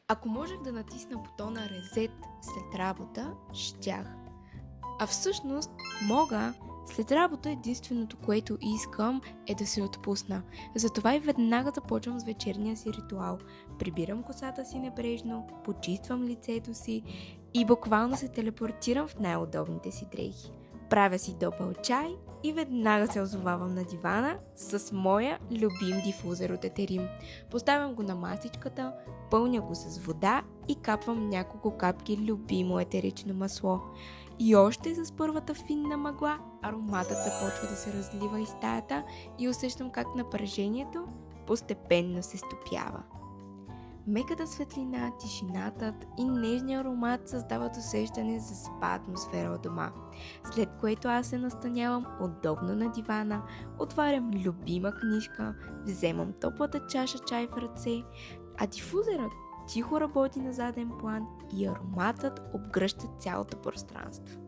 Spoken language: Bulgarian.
Ако можех да натисна бутона Reset след работа, щях. А всъщност мога. След работа единственото, което искам е да се отпусна. Затова и веднага започвам с вечерния си ритуал. Прибирам косата си небрежно, почиствам лицето си и буквално се телепортирам в най-удобните си дрехи. Правя си топъл чай и веднага се озовавам на дивана с моя любим дифузер от Етерим. Поставям го на масичката, пълня го с вода и капвам няколко капки любимо етерично масло. И още с първата финна мъгла ароматът започва да се разлива из стаята и усещам как напрежението постепенно се стопява. Меката светлина, тишината и нежният аромат създават усещане за спа атмосфера от дома, след което аз се настанявам удобно на дивана, отварям любима книжка, вземам топлата чаша чай в ръце, а дифузерът тихо работи на заден план и ароматът обгръща цялото пространство.